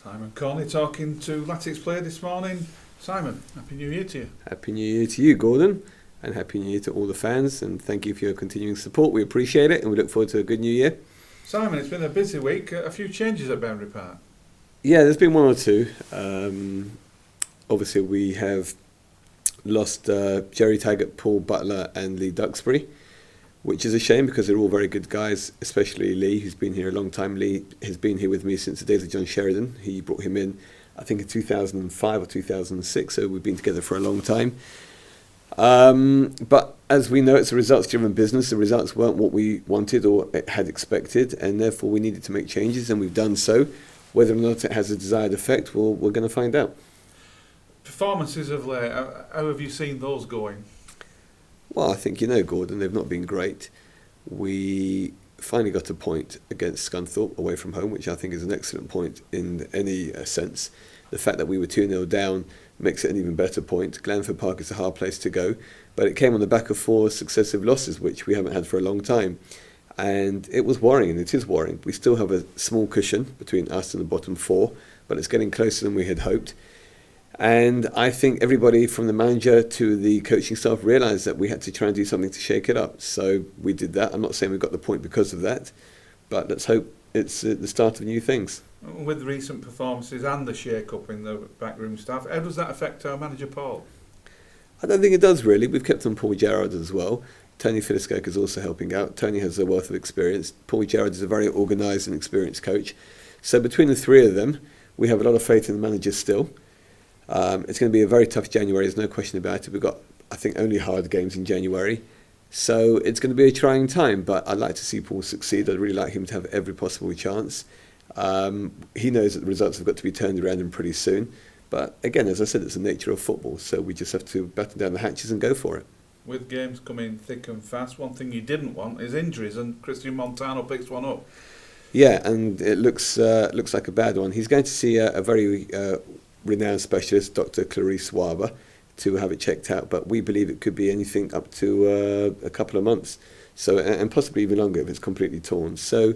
Simon Corney talking to Latics Player this morning. Simon, Happy New Year to you. Happy New Year to you, Gordon, and Happy New Year to all the fans, and thank you for your continuing support. We appreciate it, and we look forward to a good New Year. Simon, it's been a busy week, a few changes at Boundary Park. Yeah, there's been one or two. Obviously, we have lost Jerry Taggart, Paul Butler, and Lee Duxbury, which is a shame because they're all very good guys, especially Lee, who's been here a long time. Lee has been here with me since the days of John Sheridan. He brought him in, I think, in 2005 or 2006, so we've been together for a long time. But as we know, it's a results-driven business. The results weren't what we wanted or had expected, and therefore we needed to make changes, and we've done so. Whether or not it has a desired effect, we're going to find out. Performances of late, how have you seen those going? Well, I think, Gordon, they've not been great. We finally got a point against Scunthorpe away from home, which I think is an excellent point in any sense. The fact that we were 2-0 down makes it an even better point. Glanford Park is a hard place to go, but it came on the back of 4 successive losses, which we haven't had for a long time. And it was worrying, and it is worrying. We still have a small cushion between us and the bottom 4, but it's getting closer than we had hoped. And I think everybody from the manager to the coaching staff realised that we had to try and do something to shake it up. So we did that. I'm not saying we got the point because of that, but let's hope it's the start of new things. With recent performances and the shake-up in the backroom staff, how does that affect our manager, Paul? I don't think it does, really. We've kept on Paul Gerrard as well. Tony Fiddleskirk is also helping out. Tony has a wealth of experience. Paul Gerrard is a very organised and experienced coach. So between the three of them, we have a lot of faith in the manager still. It's going to be a very tough January, there's no question about it. We've got, I think, only hard games in January. So it's going to be a trying time, but I'd like to see Paul succeed. I'd really like him to have every possible chance. He knows that the results have got to be turned around and pretty soon. But again, as I said, it's the nature of football, so we just have to batten down the hatches and go for it. With games coming thick and fast, one thing you didn't want is injuries, and Christian Montano picks one up. Yeah, and it looks like a bad one. He's going to see a very renowned specialist, Dr. Clarice Waber, to have it checked out, but we believe it could be anything up to a couple of months, so and possibly even longer if it's completely torn. So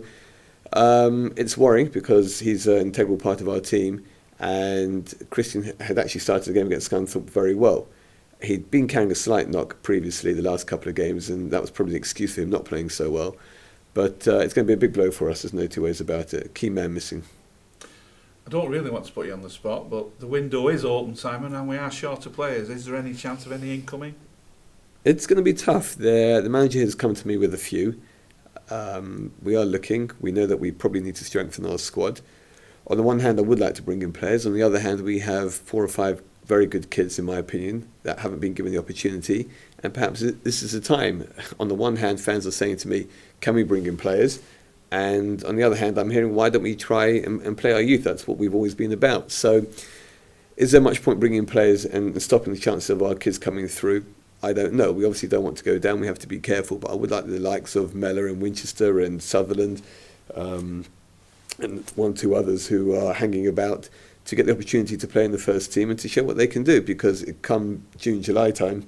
it's worrying because he's an integral part of our team, and Christian had actually started the game against Scunthorpe very well. He'd been carrying a slight knock previously the last couple of games, and that was probably the excuse for him not playing so well. But it's going to be a big blow for us, there's no two ways about it. Key man missing. I don't really want to put you on the spot, but the window is open, Simon, and we are short of players. Is there any chance of any incoming? It's going to be tough. The manager has come to me with a few. We are looking. We know that we probably need to strengthen our squad. On the one hand, I would like to bring in players. On the other hand, we have 4 or 5 very good kids, in my opinion, that haven't been given the opportunity. And perhaps this is the time. On the one hand, fans are saying to me, can we bring in players? And on the other hand, I'm hearing, why don't we try and play our youth? That's what we've always been about. So is there much point bringing in players and stopping the chances of our kids coming through? I don't know. We obviously don't want to go down. We have to be careful. But I would like the likes of Mellor and Winchester and Sutherland and 1 or 2 others who are hanging about to get the opportunity to play in the first team and to show what they can do. Because come June, July time,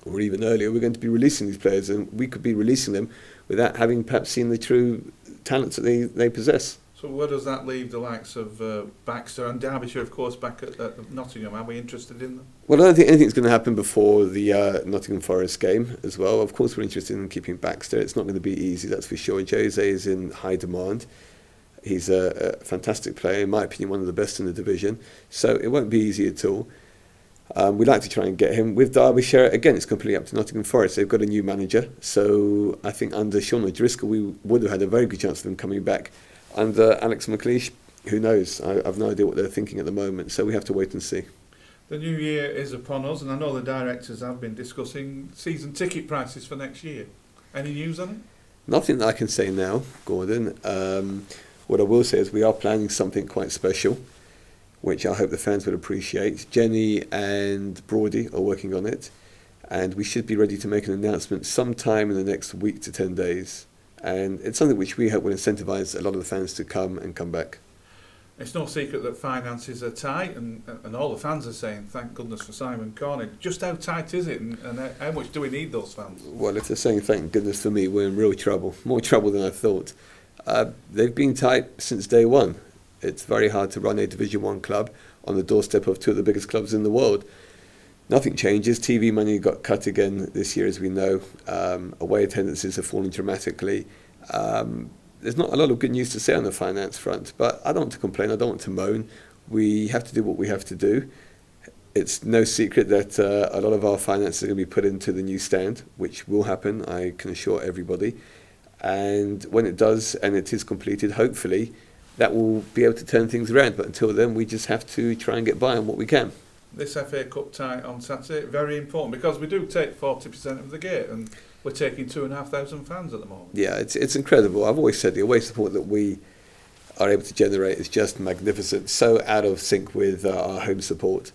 or even earlier, we're going to be releasing these players, and we could be releasing them without having perhaps seen the true talents that they possess. So where does that leave the likes of Baxter and Derbyshire, of course, back at Nottingham? Are we interested in them? Well, I don't think anything's going to happen before the Nottingham Forest game as well. Of course, we're interested in keeping Baxter. It's not going to be easy, that's for sure. Jose is in high demand. He's a fantastic player, in my opinion, one of the best in the division. So it won't be easy at all. We'd like to try and get him. With Derbyshire, again, it's completely up to Nottingham Forest. They've got a new manager, so I think under Sean O'Driscoll we would have had a very good chance of them coming back. Under Alex McLeish, who knows? I've no idea what they're thinking at the moment, so we have to wait and see. The new year is upon us, and I know the directors have been discussing season ticket prices for next year. Any news on it? Nothing that I can say now, Gordon. What I will say is we are planning something quite special, which I hope the fans will appreciate. Jenny and Brody are working on it, and we should be ready to make an announcement sometime in the next week to 10 days. And it's something which we hope will incentivise a lot of the fans to come and come back. It's no secret that finances are tight, and all the fans are saying, thank goodness for Simon Corney. Just how tight is it, and how much do we need those fans? Well, if they're saying thank goodness for me, we're in real trouble. More trouble than I thought. They've been tight since day one. It's very hard to run a Division 1 club on the doorstep of two of the biggest clubs in the world. Nothing changes. TV money got cut again this year, as we know. Away attendances have fallen dramatically. There's not a lot of good news to say on the finance front, but I don't want to complain. I don't want to moan. We have to do what we have to do. It's no secret that a lot of our finances are going to be put into the new stand, which will happen, I can assure everybody. And when it does, and it is completed, hopefully, that will be able to turn things around. But until then, we just have to try and get by on what we can. This FA Cup tie on Saturday, very important, because we do take 40% of the gate, and we're taking 2,500 fans at the moment. Yeah, it's incredible. I've always said the away support that we are able to generate is just magnificent, so out of sync with our home support.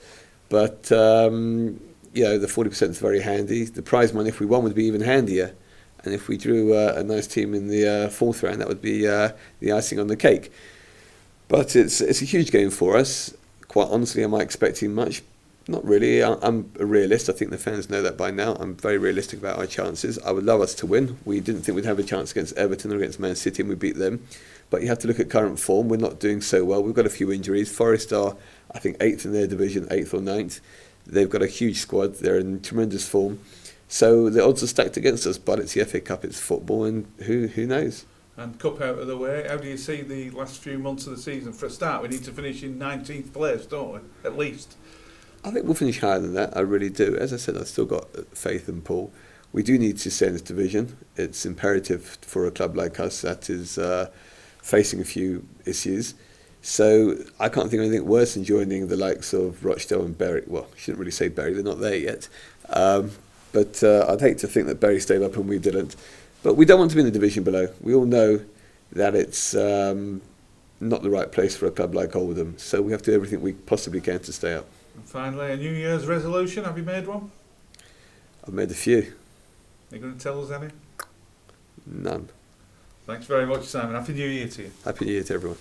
But, the 40% is very handy. The prize money, if we won, would be even handier. And if we drew a nice team in the fourth round, that would be the icing on the cake. But it's a huge game for us. Quite honestly, am I expecting much? Not really. I'm a realist. I think the fans know that by now. I'm very realistic about our chances. I would love us to win. We didn't think we'd have a chance against Everton or against Man City, and we beat them. But you have to look at current form. We're not doing so well. We've got a few injuries. Forest are, I think, 8th in their division, 8th or 9th. They've got a huge squad. They're in tremendous form. So the odds are stacked against us, but it's the FA Cup, it's football, and who knows? And Cup out of the way, how do you see the last few months of the season? For a start, we need to finish in 19th place, don't we? At least. I think we'll finish higher than that, I really do. As I said, I've still got faith in Paul. We do need to stay in this division. It's imperative for a club like us that is facing a few issues. So I can't think of anything worse than joining the likes of Rochdale and Bury. Well, I shouldn't really say Bury, they're not there yet. But I'd hate to think that Bury stayed up and we didn't. But we don't want to be in the division below. We all know that it's not the right place for a club like Oldham. So we have to do everything we possibly can to stay up. And finally, a New Year's resolution. Have you made one? I've made a few. Are you going to tell us any? None. Thanks very much, Simon. Happy New Year to you. Happy New Year to everyone.